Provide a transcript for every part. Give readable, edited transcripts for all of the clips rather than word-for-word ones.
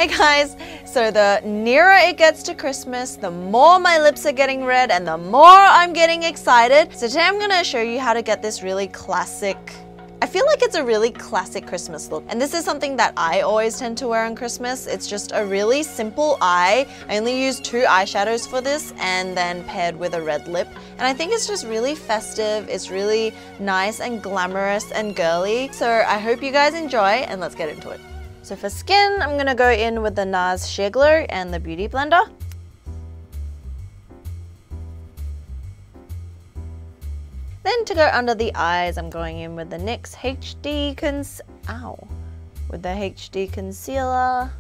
Hey guys, so the nearer it gets to Christmas, the more my lips are getting red and the more I'm getting excited. So today I'm gonna show you how to get this really classic, I feel like it's a really classic Christmas look. And this is something that I always tend to wear on Christmas. It's just a really simple eye. I only use 2 eyeshadows for this and then paired with a red lip. And I think it's just really festive. It's really nice and glamorous and girly. So I hope you guys enjoy and let's get into it. So for skin, I'm gonna go in with the NARS Sheer Glow and the Beauty Blender. Then to go under the eyes, I'm going in with the NYX HD Concealer.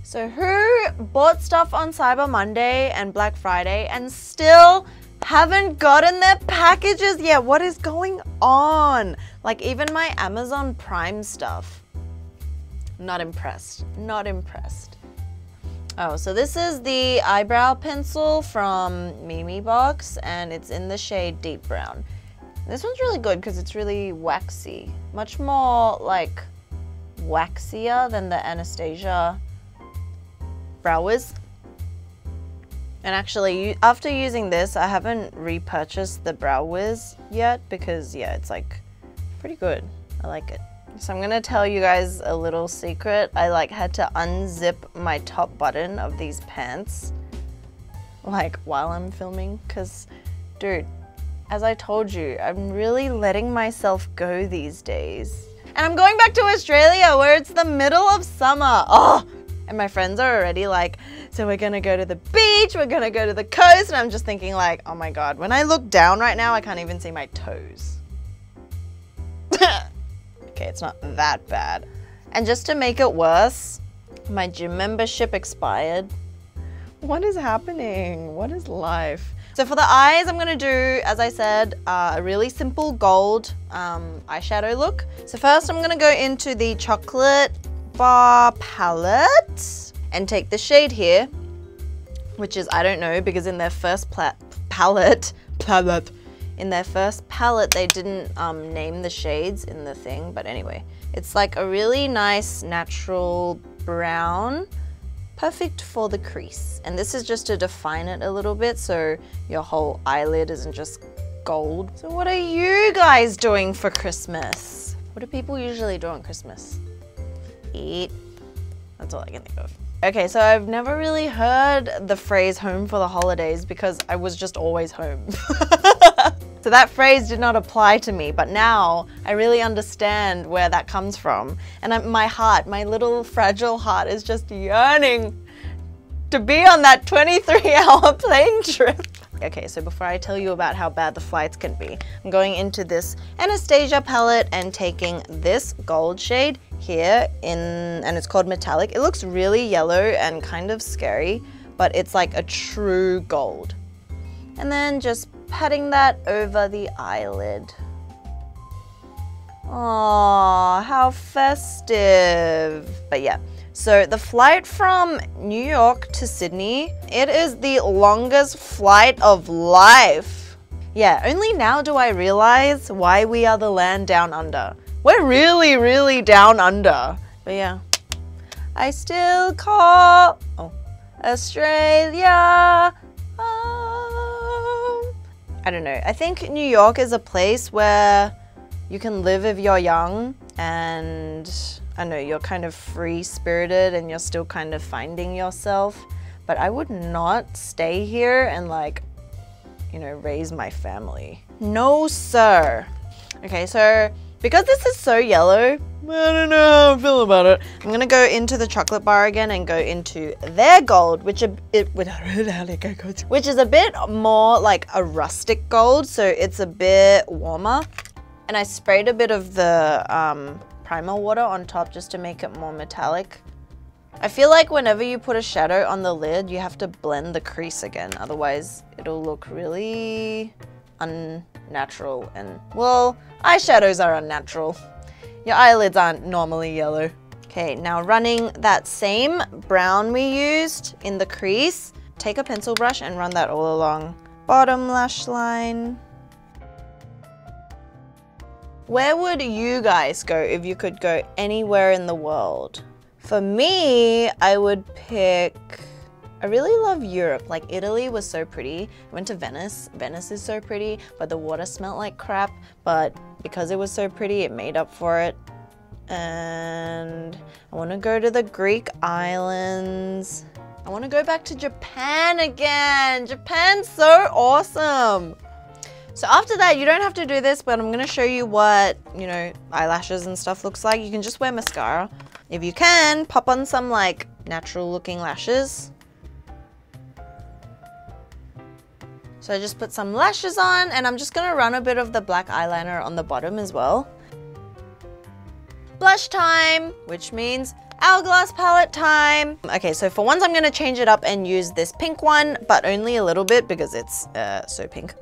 So who bought stuff on Cyber Monday and Black Friday and still haven't gotten their packages yet? What is going on? Like even my Amazon Prime stuff. Not impressed, not impressed. Oh, so this is the eyebrow pencil from MEEE box and it's in the shade Deep Brown. This one's really good because it's really waxy. Much more like waxier than the Anastasia Brow Wiz. And actually, after using this, I haven't repurchased the Brow Wiz yet because yeah, it's like pretty good. I like it. So I'm gonna tell you guys a little secret. I like had to unzip my top button of these pants like while I'm filming because dude, as I told you, I'm really letting myself go these days. And I'm going back to Australia where it's the middle of summer. Oh! And my friends are already like, so we're gonna go to the beach, we're gonna go to the coast, and I'm just thinking like, oh my god, when I look down right now, I can't even see my toes. Okay, it's not that bad. And just to make it worse, my gym membership expired. What is happening? What is life? So for the eyes, I'm gonna do, as I said, a really simple gold eyeshadow look. So first I'm gonna go into the Chocolate Bar palette and take the shade here, which is, I don't know, because in their first palette, they didn't name the shades in the thing, but anyway, it's like a really nice natural brown, perfect for the crease. And this is just to define it a little bit so your whole eyelid isn't just gold. So what are you guys doing for Christmas? What do people usually do on Christmas? Eat. That's all I can think of. Okay, so I've never really heard the phrase home for the holidays because I was just always home. So that phrase did not apply to me, but now I really understand where that comes from. And my heart, my little fragile heart is just yearning to be on that 23-hour plane trip. Okay, so before I tell you about how bad the flights can be, I'm going into this Anastasia palette and taking this gold shade here and it's called Metallic. It looks really yellow and kind of scary, but it's like a true gold. And then just patting that over the eyelid. Aww, how festive. But yeah. So the flight from New York to Sydney, it is the longest flight of life. Yeah, only now do I realize why we are the land down under. We're really, really down under. But yeah, I still call Australia home. I don't know, I think New York is a place where you can live if you're young and I know you're kind of free-spirited and you're still kind of finding yourself, but I would not stay here and like, you know, raise my family. No, sir. Okay, so because this is so yellow, I don't know how I feel about it. I'm gonna go into the chocolate bar again and go into their gold, which is a bit more like a rustic gold, so it's a bit warmer. And I sprayed a bit of the primer water on top just to make it more metallic. I feel like whenever you put a shadow on the lid, you have to blend the crease again, otherwise it'll look really unnatural and, well, eyeshadows are unnatural. Your eyelids aren't normally yellow. Okay, now running that same brown we used in the crease, take a pencil brush and run that all along bottom lash line. Where would you guys go if you could go anywhere in the world? For me, I would pick, I really love Europe. Like Italy was so pretty. I went to Venice. Venice is so pretty, but the water smelled like crap. But because it was so pretty, it made up for it. And I want to go to the Greek islands. I want to go back to Japan again. Japan's so awesome. So after that, you don't have to do this, but I'm gonna show you what, you know, eyelashes and stuff looks like. You can just wear mascara. If you can, pop on some like natural looking lashes. So I just put some lashes on, and I'm just gonna run a bit of the black eyeliner on the bottom as well. Blush time, which means Hourglass palette time. Okay, so for once I'm gonna change it up and use this pink one, but only a little bit because it's so pink.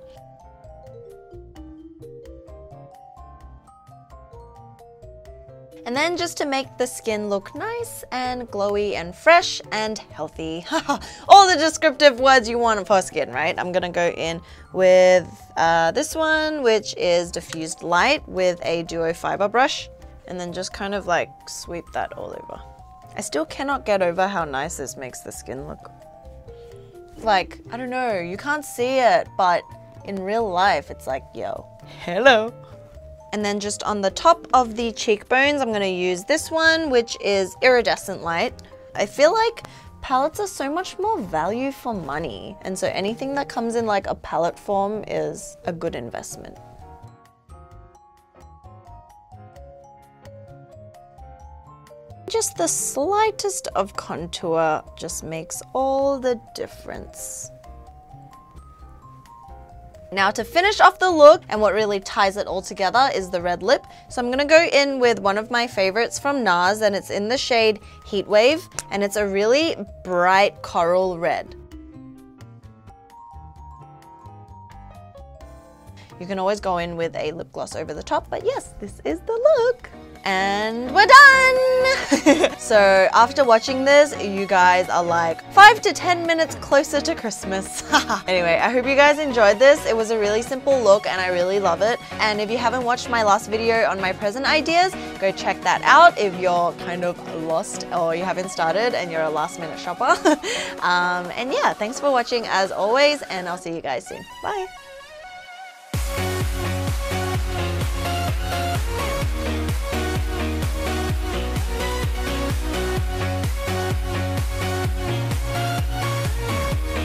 And then just to make the skin look nice and glowy and fresh and healthy. All the descriptive words you want for skin, right? I'm gonna go in with this one, which is diffused light with a duo fiber brush. And then just kind of like sweep that all over. I still cannot get over how nice this makes the skin look. Like, I don't know, you can't see it, but in real life, it's like, yo, hello. And then just on the top of the cheekbones, I'm gonna use this one, which is iridescent light. I feel like palettes are so much more value for money. And so anything that comes in like a palette form is a good investment. Just the slightest of contour just makes all the difference. Now to finish off the look, and what really ties it all together is the red lip. So I'm gonna go in with one of my favorites from NARS, and it's in the shade Heatwave, and it's a really bright coral red. You can always go in with a lip gloss over the top, but yes, this is the look. And we're done! So after watching this, you guys are like 5 to 10 minutes closer to Christmas. Anyway, I hope you guys enjoyed this. It was a really simple look and I really love it. And if you haven't watched my last video on my present ideas, go check that out if you're kind of lost or you haven't started and you're a last minute shopper. And yeah, thanks for watching as always, and I'll see you guys soon. Bye!